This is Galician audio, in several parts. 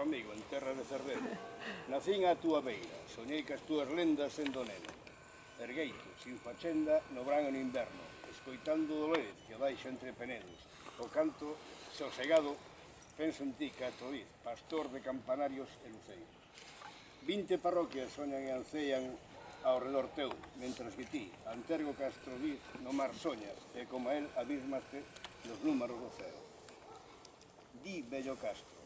amigo, en terra de Cerdedo. Nacín á túa beira, soñei que as túas lendas sendo neno. Ergueito, sin fachenda, no brano no inverno, escoitando dolores que baixa entre penedos. O canto, sosegado, penso en ti, Castroviz, pastor de campanarios e luceiros. 20 parroquias soñan e ancean ao redor teu, mentras que ti, Antergo Castroviz, no mar soñas, e como a él abismaste nos números do ceo. Di, bello Castro,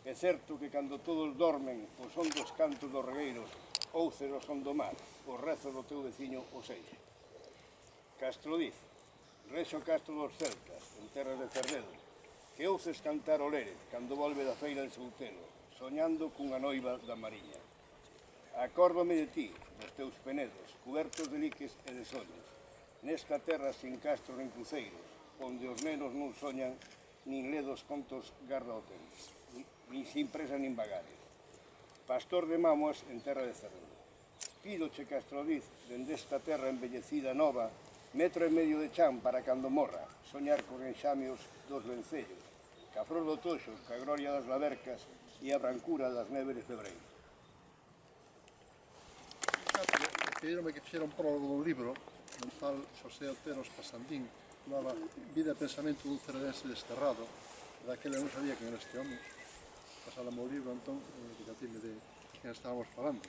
é certo que cando todos dormen o son dos cantos dos regueiros ouces o son do mar, o rezo do teu veciño o Seixe. Castroviz, rexo Castro dos Celtas, en terra de Cerdedo, que ouces cantar o Lérez cando volve da feira de Soutelo, soñando cunha noiva da Mariña. Acórdome de ti, dos teus penedos, cubertos de liques e de soños, nesta terra sin castro nin cruceiros, onde os nenos non soñan, nin ledos contos garda o tempo, nin sin presa nin bagares. Pastor de Mamoas en terra de Cerdedo. Pídoche, Castroviz, dende esta terra embellecida nova, 1,5 metros de chan para cando morra, soñar con enxamios dos vencellos, ca flor do toxo, ca gloria das lavercas e a brancura das neves de febreiro. Pedironme que fixera un prólogo do libro, no tal Xosé Otero Pasandín, chamaba Vida e pensamento dun cerdense desterrado, daquela non sabía quen era este home. Pasárame o libro, entón, dicatime de quen estábamos falando.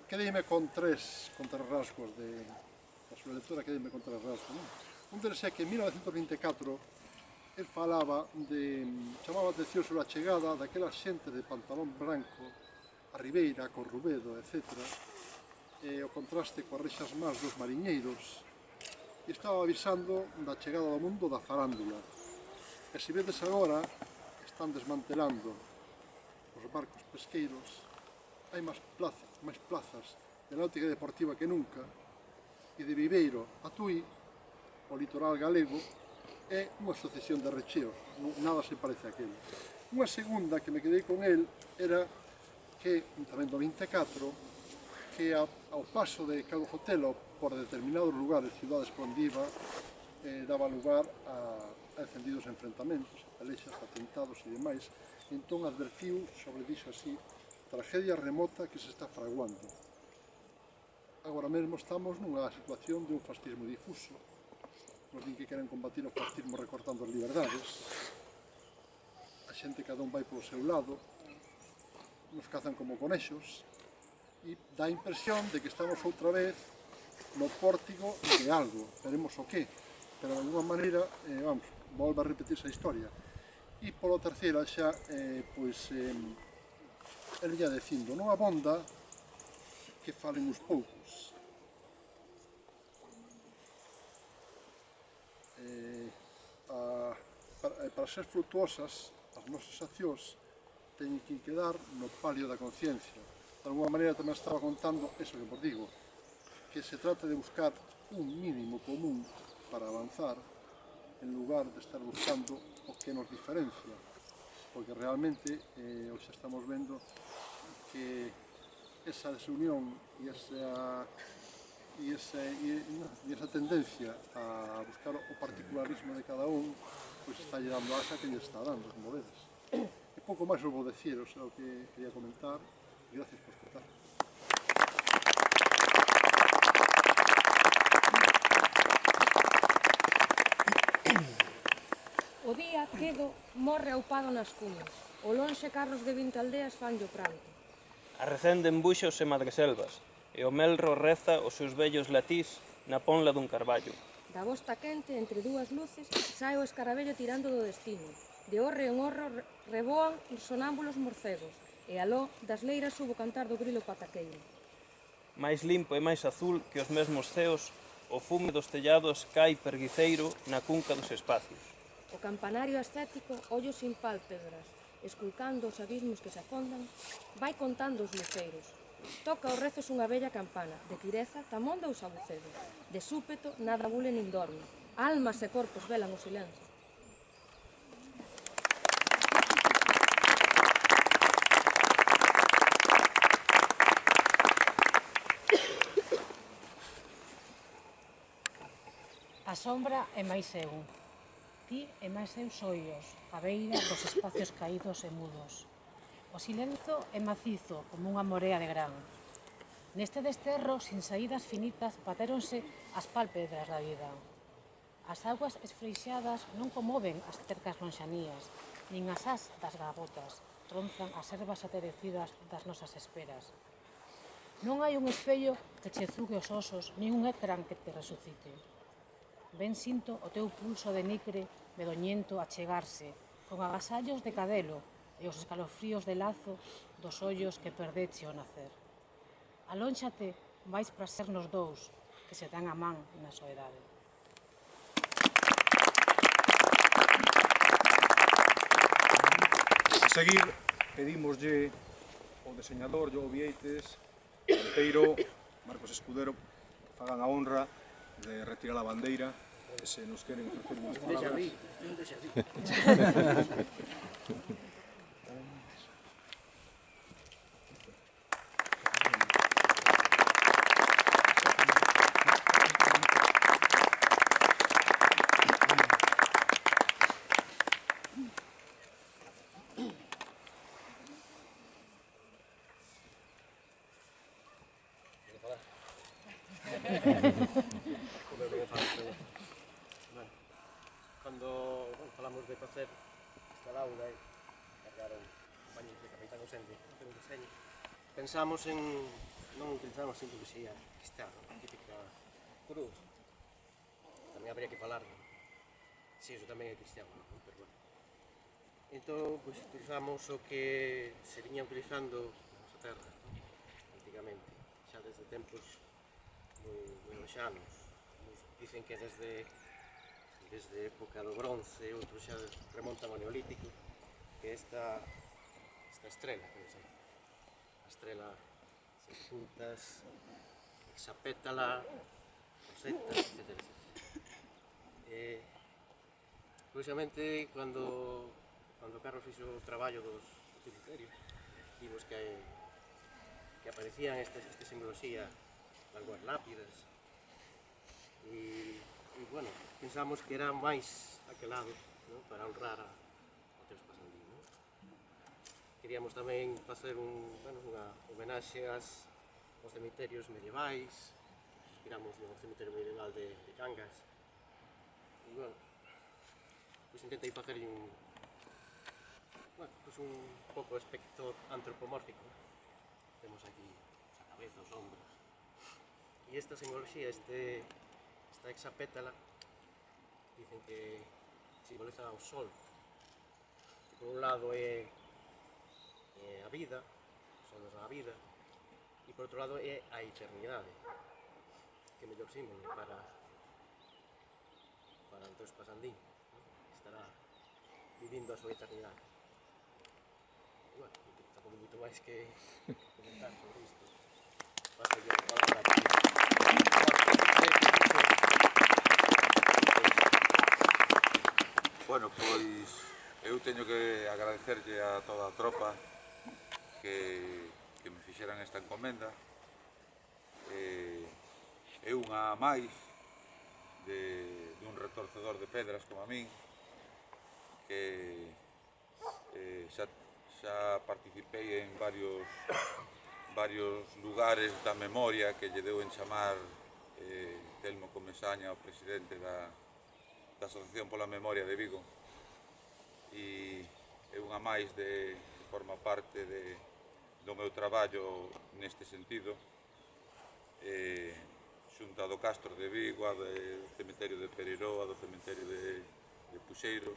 Quedeime con tres rasgos da súa lectura, quedeime con tres rasgos. Un deles é que en 1924 el falaba chamaba a atención sobre a chegada daquela xente de pantalón branco a Ribeira, a Corrubedo, etc. E o contraste coas rexas más dos mariñeiros, e estaba avisando da chegada do mundo da farándula. E se vedes agora, están desmantelando os barcos pesqueiros, hai máis plazas de náutica deportiva que nunca, e de Viveiro a Tui, o litoral galego, é unha asociación de recheos, nada se parece a aquel. Unha segunda que me quedei con el era que, tamén do 24, que ao paso de Calvo Sotelo por determinados lugares, cidades por onde iba, daba lugar a encendidos enfrentamentos, a pelexas, atentados e demais. Entón advertiu sobre dixo así, tragedia remota que se está fraguando. Agora mesmo estamos nunha situación de un fascismo difuso, nos din que queren combatir o fascismo recortando as liberdades, a xente cada un vai polo seu lado, nos cazan como conexos, e dá a impresión de que estamos outra vez no pórtigo de algo, veremos o que, pero de alguma maneira, volve a repetirse a historia. E polo terceira xa, ele ia dicindo, non abonda que falen uns poucos. Para ser frutuosas, as nosas accións teñen que quedar no palio da conciencia. De alguma maneira tamén estaba contando eso que vos digo, que se trata de buscar un mínimo común para avanzar, en lugar de estar buscando o que nos diferencia, porque realmente hoxe estamos vendo que esa desunión e esa tendencia a buscar o particularismo de cada un, pois está dando asa que lle está dando, como vedes. E pouco máis os vou decir, o que quería comentar. Gracias por escutar. O día cedo morre aupado nas cumes. O lonxe carros de 20 aldeas fanlle o pranto. Arrecenden buxos e madreselvas, e o melro reza os seus vellos latís na ponla dun carballo. Da bosta quente, entre dúas luces, sae o escarabello tirando do destino. De horro en horro reboan os sonámbulos morcegos, e aló das leiras subo o cantar do grilo pataqueiro. máis limpo e máis azul que os mesmos ceos, o fume dos tellados cai perguiceiro na cunca dos espacios. O campanario ascético, ollos sin pálpebras, esculcando os abismos que se afondan, vai contando os luceiros. Toca os rezos unha bella campana, de Quireza, Tamonda ou Sabucedo. De súpeto, nada bule nin dorme. Almas e corpos velan o silencio. A sombra é máis cego. Ti e máis eu soios, a beira dos espacios caídos e mudos. O silenzo é macizo como unha morea de gran. Neste desterro, sin saídas finitas, batéronse as pálpebras da vida. As augas esfreixadas non conmoven as cercas lonxanías, nin as ás das gavotas tronzan as ervas aterecidas das nosas esperas. Non hai un espello que che zugue os osos, nin un ecrán que te resucite. Ben sinto o teu pulso de nicre medoñento achegarse, con agasallos de cadelo e os escalofríos de lazo dos ollos que perdeche ao nacer. Alónxate, vais para sernos dous, que se dan a man na soedade. A seguir, pedimoslle ao deseñador Joao Vieites, Monteiro, Marcos Escudero, que fagan a honra de retirar a bandeira e se nos queren ofrecer unhas palabras. Cando falamos de facer esta lauda e cargar o compañeros de Capitán Ausente un deseño, pensamos en non utilizar unha simple poesía cristá, típica cruz. Tamén habría que falar, si eso tamén é cristiano, non? Pero bueno. Entón, pois, utilizamos o que se viña utilizando na nosa terra, non? Antigamente, xa desde tempos moi lejanos. Nos dicen que desde época do bronce, outros xa remontan ao neolítico, que esta estrela, que a estrela se puntas, hexapétala, roseta, etc. Curiosamente, cando Carlos fixo o traballo dos utilitarios, vimos que aparecían esta simboloxía de algunhas lápidas e bueno, pensamos que era máis aquelado, ¿no? Para honrar ao Teus Pasandín, ¿no? Queríamos tamén facer unha homenaxe aos cemiterios medievais. Inspiramos no cemiterio medieval de Cangas e bueno, pois intentei facer un pouco aspecto antropomórfico. Temos aquí a cabeza, os ombros e esta simboloxía, esta hexapétala, dicen que simboliza o sol, que por un lado é a vida, o sol da vida, e por outro lado é a eternidade. Que mellor símbolo para o Teus Pasandín, ¿no? Estará vivindo a súa eternidade. E bueno, tampouco moito máis que comentar sobre isto. Paso yo a palabra aquí. Bueno, pois eu teño que agradecerlle a toda a tropa que me fixeran esta encomenda. É unha máis dun retorcedor de pedras como a min, que xa participei en varios lugares da memoria que lle deu en chamar Telmo Comesaña, o presidente da Asociación pola Memoria de Vigo, e é unha máis de forma parte do meu traballo neste sentido, xunta do Castro de Vigo, a do cemiterio de Pereiró, a do cemiterio de Puxeiros,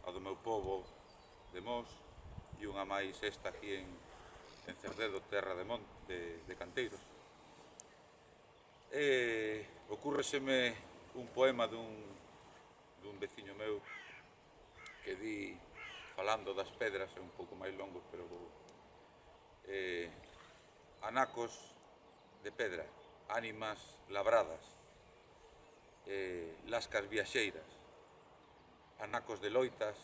a do meu pobo de Mos, e unha máis esta aquí en Cerdedo, terra de Canteiros. Ocúrreseme un poema dun veciño meu que di, falando das pedras, é un pouco máis longo, pero anacos de pedra, ánimas labradas, lascas viaxeiras, anacos de loitas,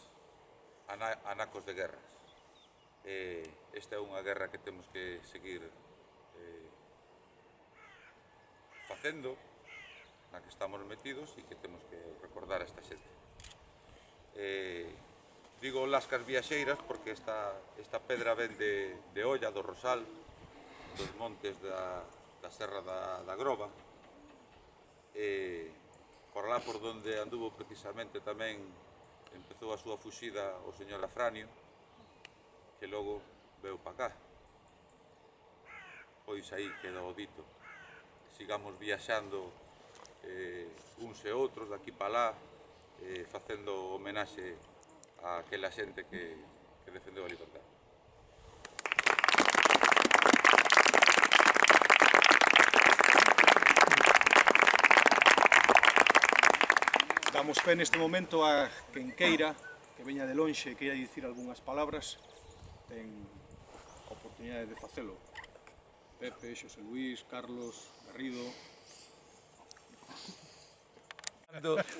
anacos de guerras. Esta é unha guerra que temos que seguir facendo, na que estamos metidos e que temos que recordar a esta xente. Digo lascas viaxeiras porque esta pedra ven de Olla, do Rosal, dos montes da Serra da Groba. Por lá por donde anduvo precisamente tamén empezou a súa fuxida o señor Afranio, que logo veu para cá. Pois aí queda o dito. Sigamos viaxando uns e outros daqui para lá, facendo homenaxe a aquela xente que defendeu a liberdade. Damos pé neste momento a quen queira, que veña de lonxe e queira dicir algunhas palabras, ten a oportunidade de facelo. Pepe, Xosé Luís, Carlos, Garrido...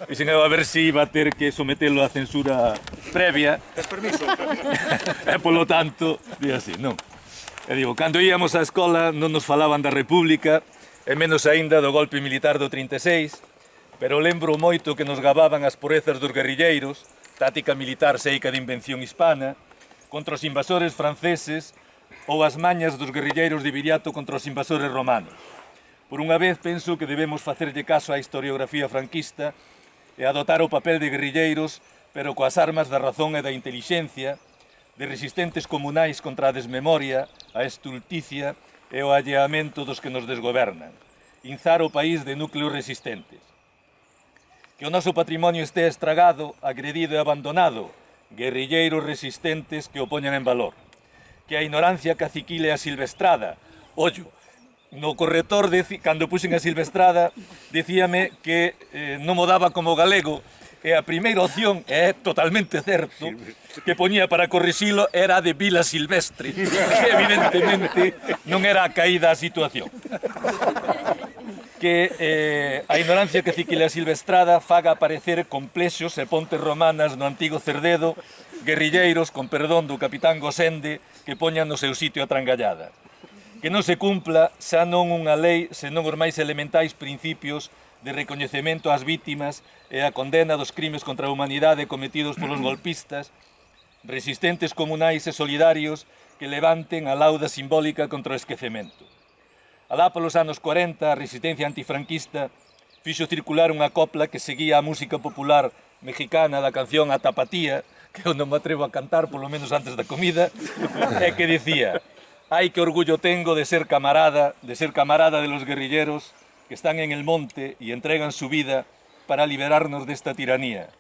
E senón a ver se iba a ter que sometelo a censura previa. Tes permiso? E polo tanto, di así, non. E digo, cando íamos á escola non nos falaban da República, e menos aínda do golpe militar do 36, pero lembro moito que nos gababan as porezas dos guerrilleiros, táctica militar seica de invención hispana, contra os invasores franceses ou as mañas dos guerrilleiros de Viriato contra os invasores romanos. Por unha vez penso que debemos facerlle caso á historiografía franquista e adotar o papel de guerrilleiros, pero coas armas da razón e da intelixencia, de resistentes comunais contra a desmemoria, a estulticia e o alleamento dos que nos desgobernan. Inzar o país de núcleos resistentes. Que o noso patrimonio estea estragado, agredido e abandonado, guerrilleiros resistentes que o poñan en valor. Que a ignorancia caciquile a silvestrada, ollo, no corretor, cando puxen a silvestrada, dicíame que non mo daba como galego, e a primeira opción, é totalmente certo, que poñía para corrixilo era de Vila Silvestre, que evidentemente non era a caída a situación. Que a ignorancia que ciquile a silvestrada faga aparecer complexos e pontes romanas no antigo Cerdedo, guerrilleiros, con perdón do capitán Gosende, que poñan no seu sitio a trangallada. Que non se cumpla xa non unha lei, senón os máis elementais principios de recoñecemento ás vítimas e a condena dos crimes contra a humanidade cometidos polos golpistas, resistentes comunais e solidarios que levanten a lauda simbólica contra o esquecemento. Alá polos anos 40, a resistencia antifranquista fixo circular unha copla que seguía a música popular mexicana da canción A Tapatía, que eu non me atrevo a cantar, polo menos antes da comida, e que dicía: «Ai, que orgullo tengo de ser camarada de los guerrilleros que están en el monte y entregan su vida para liberarnos de esta tiranía.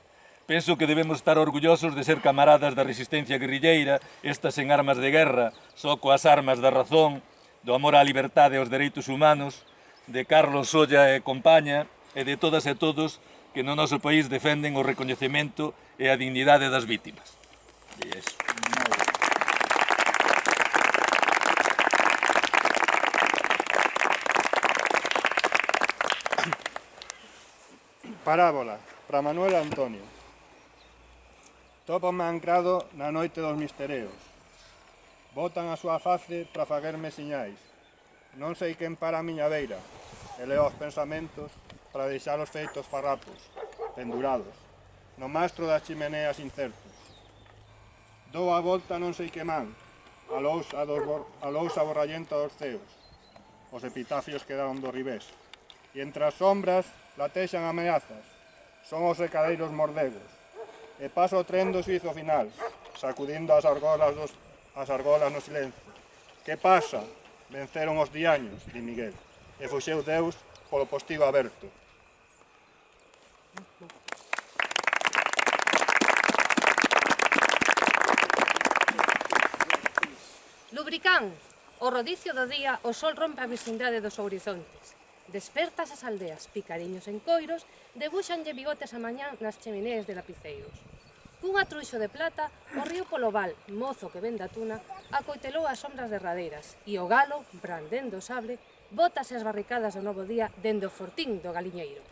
Penso que debemos estar orgullosos de ser camaradas da resistencia guerrilleira, estas en armas de guerra, só coas armas da razón, do amor á liberdade e aos dereitos humanos, de Carlos Solla e compaña, e de todas e todos que no noso país defenden o recoñecemento e a dignidade das vítimas». E iso. Parábola, para Manuel Antonio. Tópame ancrado na noite dos mistereos. Botan a súa face para faguerme siñais. Non sei quen para a miña beira, e leo os pensamentos para deixar os feitos farrapos, pendurados, no mastro das chimeneas incertos. Dou a volta non sei que man, a lousa borrallenta dos ceos. Os epitafios quedaron do ribés, e entre as sombras latexan ameazas, son os recadeiros mordegos, e paso o tren do suizo final, sacudindo as argolas no silencio. Que pasa? Venceron os diaños, di Miguel, e fuxeu Deus polo postigo aberto. Lubricán, o rodicio do día, o sol rompe a vecindade dos horizontes. Despertas as aldeas, picariños en coiros, debuxanlle bigotes a mañán nas chemineas de lapiceiros. Cunha truixo de plata, o río polo val, mozo que ven da tuna, acoitelou as sombras derradeiras, e o galo, brandendo o sable, bótase as barricadas do novo día dende o fortín do galiñeiro.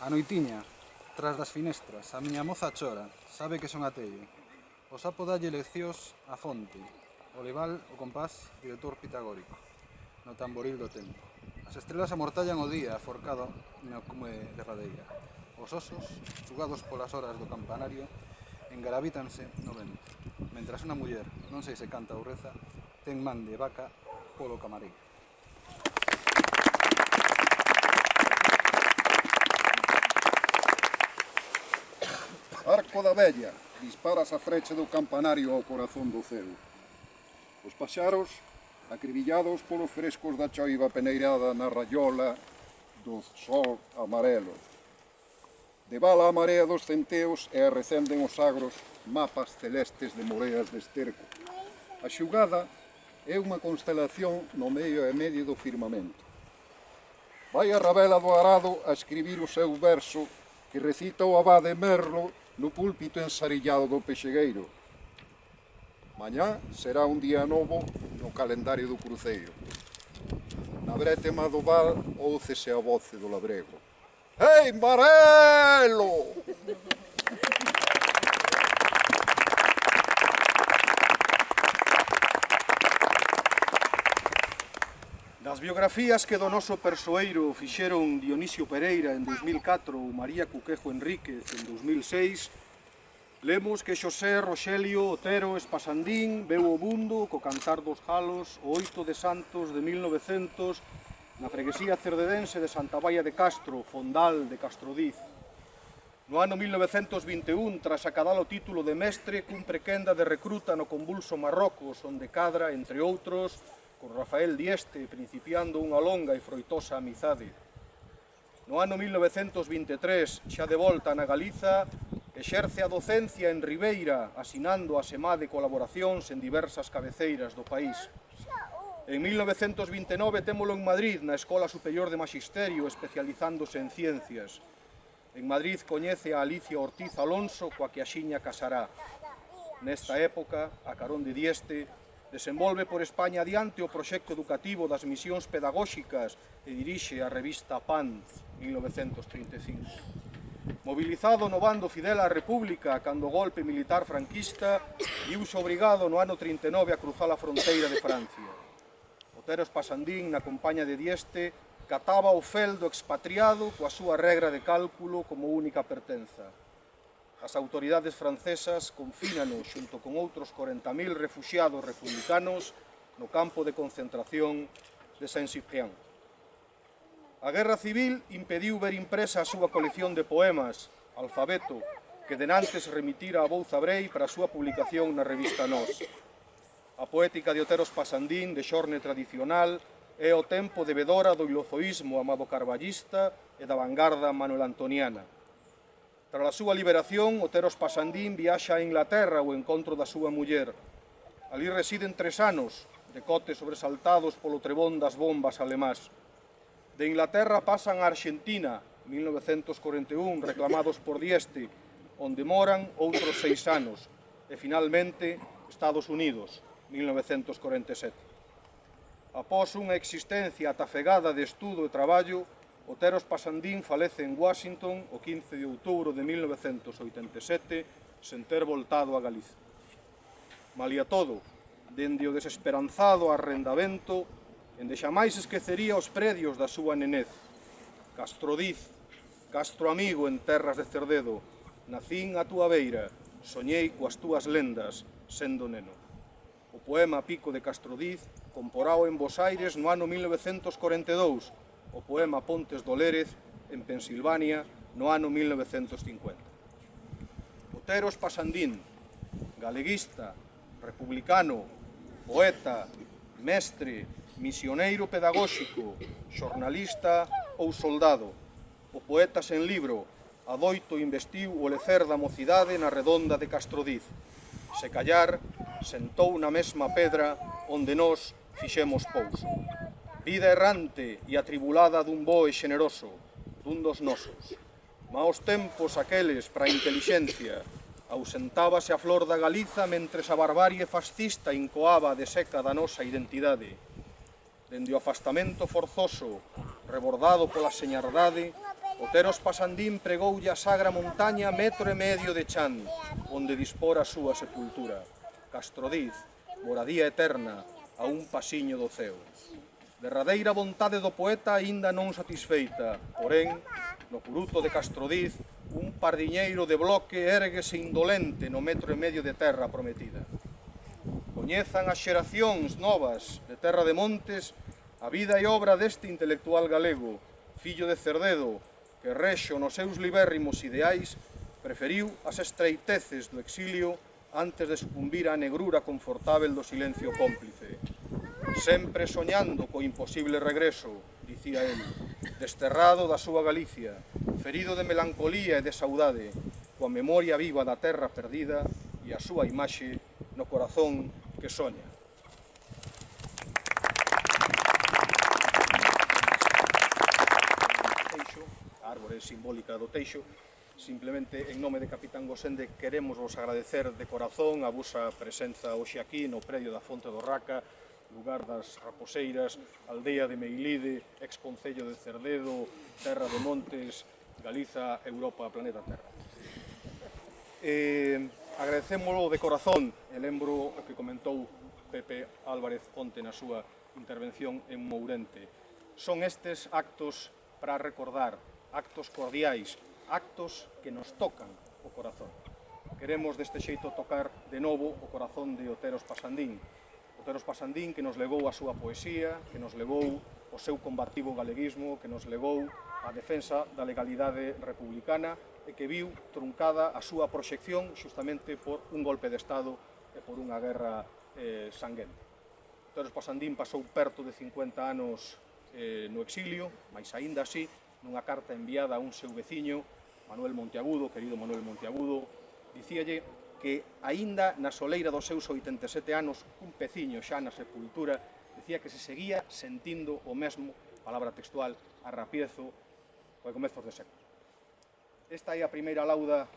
A noitiña, tras das finestras, a miña moza chora, sabe que son ateo. O sapo dalle leccións a fonte, o leval o compás director pitagórico, no tamboril do tempo. As estrelas amortallan o día aforcado na cume derradeira. Os osos, xugados polas horas do campanario, engaravítanse no vento, mentras unha muller, non sei se canta ou reza, ten man de vaca polo camareiro. Arco da Vella, disparas a frecha do campanario ao corazón do ceo. Os paxaros, acribillados polos frescos da choiva peneirada na raiola do sol amarelo. De bala a marea dos centeos e arrecenden os agros mapas celestes de moreas de esterco. A xugada é unha constelación no medio e medio do firmamento. Vai a Rabela do Arado a escribir o seu verso que recita o abade Merlo no púlpito ensarillado do Pexegueiro. Mañá será un día novo no calendario do cruceiro. Na brétema do val ócese a voce do labrego. Ei, Marelo! Das biografías que do noso persoeiro fixeron Dionisio Pereira en 2004 ou María Cuquejo Enríquez en 2006, lemos que Xosé Roxelio Otero Espasandín veu o mundo co Cantar dos Galos o 8 de Santos de 1900 na freguesía cerdedense de Santa Baia de Castro, Fondal de Castrodiz. No ano 1921, tras acadar o título de mestre, cumpre quenda de recruta no convulso Marrocos, onde cadra, entre outros, con Rafael Dieste, principiando unha longa e froitosa amizade. No ano 1923, xa de volta na Galiza, exerce a docencia en Ribeira, asinando a semá de colaboracións en diversas cabeceiras do país. En 1929 témolo en Madrid, na Escola Superior de Magisterio, especializándose en ciencias. En Madrid coñece a Alicia Ortiz Alonso, coa que axiña casará. Nesta época, a carón de Dieste, desenvolve por España adiante o proxecto educativo das misións pedagóxicas e dirixe a revista Panz, 1935. Mobilizado no bando fidel á República cando o golpe militar franquista, viuse obrigado no ano 39 a cruzar a fronteira de Francia. Otero Espasandín, na compaña de Dieste, cataba o feldo expatriado coa súa regra de cálculo como única pertenza. As autoridades francesas confínanos xunto con outros 40.000 refuxiados republicanos no campo de concentración de Saint-Cyprien. A Guerra Civil impediu ver impresa a súa colección de poemas, Alfabeto, que denantes remitira a Bouza Brei para a súa publicación na revista Nós. A poética de Otero Espasandín, de xorne tradicional, é o tempo de vedora do ilozoísmo amado carballista e da vanguarda manuelantoniana. Tras a súa liberación, Otero Espasandín viaxa a Inglaterra ao encontro da súa muller. Ali residen 3 anos, decotes sobresaltados polo trebón das bombas alemás. De Inglaterra pasan a Arxentina, 1941, reclamados por Dieste, onde moran outros 6 anos, e finalmente Estados Unidos, 1947. Após unha existencia atafegada de estudo e traballo, Otero Espasandín falece en Washington o 15 de outubro de 1987, sen ter voltado a Galiza. Malia todo, dende o desesperanzado arrendamento, ende xamais esquecería os predios da súa nenez. Castrodiz, Castro amigo en terras de Cerdedo, nacín a túa beira, soñei coas túas lendas, sendo neno. O poema Pico de Castrodiz comporao en Bos Aires no ano 1942, o poema Pontes do Lérez, en Pensilvania, no ano 1950. Otero Espasandín, galeguista, republicano, poeta, mestre, misioneiro pedagóxico, xornalista ou soldado. O poeta sen libro, adoito investiu o lecer da mocidade na redonda de Castrodiz. Se callar, sentou na mesma pedra onde nós fixemos pouso. Vida errante e atribulada dun boe xeneroso, dun dos nosos. Maos tempos aqueles para a intelixencia, ausentábase a flor da Galiza mentres a barbarie fascista incoaba de seca da nosa identidade. Dende o afastamento forzoso, rebordado pola señardade, Otero Espasandín pregoulle a sagra montaña 1,5 metros de chan, onde dispor a súa sepultura. Castrodiz, moradía eterna, a un pasiño do ceo. Derradeira vontade do poeta aínda non satisfeita, porén, no curuto de Castrodiz, un pardiñeiro de bloque érguese indolente no 1,5 metro de terra prometida. Coñezan as xeracións novas de Terra de Montes a vida e obra deste intelectual galego, fillo de Cerdedo, que rexo nos seus libérrimos ideais preferiu as estreiteces do exilio antes de sucumbir á negrura confortável do silencio cómplice. Sempre soñando co imposible regreso, dicía el, desterrado da súa Galicia, ferido de melancolía e de saudade, coa memoria viva da terra perdida e a súa imaxe no corazón que soña. Teixo, a árbore simbólica do Teixo, simplemente en nome de Capitán Gosende queremos vos agradecer de corazón a vosa presenza hoxe aquí no predio da Fonte do Raca, lugar das Raposeiras, aldea de Meilide, exconcello de Cerdedo, Terra de Montes, Galiza, Europa, planeta Terra. Agradecémolo de corazón, e lembro o que comentou Pepe Álvarez onte na súa intervención en Mourente. Son estes actos para recordar, actos cordiais, actos que nos tocan o corazón. Queremos deste xeito tocar de novo o corazón de Otero Spasandín. Otero Spasandín que nos levou a súa poesía, que nos levou o seu combativo galeguismo, que nos levou a defensa da legalidade republicana e que viu truncada a súa proxección xustamente por un golpe de Estado e por unha guerra sanguente. Otero Spasandín pasou perto de 50 anos no exilio, mas aínda así, nunha carta enviada a un seu veciño, Manuel Monteagudo, querido Manuel Monteagudo, dicíalle que aínda na soleira dos seus 87 anos, un peciño xa na sepultura, dicía que se seguía sentindo o mesmo, palabra textual, arrapiezo, coi comezos de século. Esta é a primeira lauda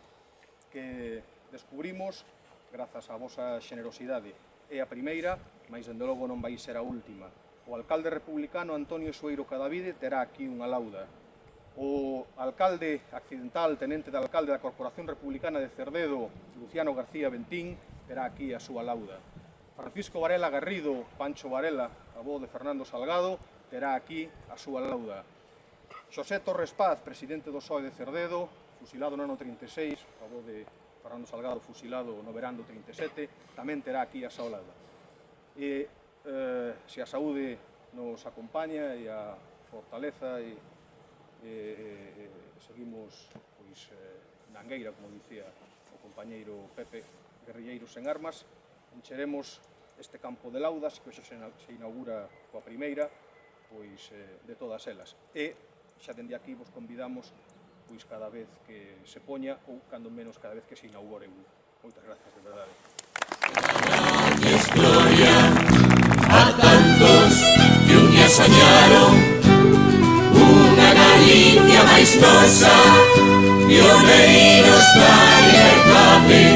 que descubrimos, grazas á vosa xenerosidade. É a primeira, mas dende logo non vai ser a última. O alcalde republicano Antonio Sueiro Cadavide terá aquí unha lauda. O alcalde accidental, tenente de alcalde da Corporación Republicana de Cerdedo, Luciano García Bentín, terá aquí a súa lauda. Francisco Varela Garrido, Pancho Varela, avó de Fernando Salgado, terá aquí a súa lauda. Xosé Torres Paz, presidente do PSOE de Cerdedo, fusilado no ano 36, avó de Fernando Salgado, fusilado no verán do 37, tamén terá aquí a súa lauda. E se a saúde nos acompaña e a fortaleza e seguimos pois, na angueira, como dicía o compañeiro Pepe, guerrilleiros en armas, encheremos este campo de laudas que hoxe se inaugura coa primeira pois, de todas elas. E xa dende aquí vos convidamos pois, cada vez que se poña ou, cando menos, cada vez que se inaugure un. Moitas gracias, de verdade. Gloria a tantos que un día soñaron unha Galicia máis nosa, pioneiros da liberdade.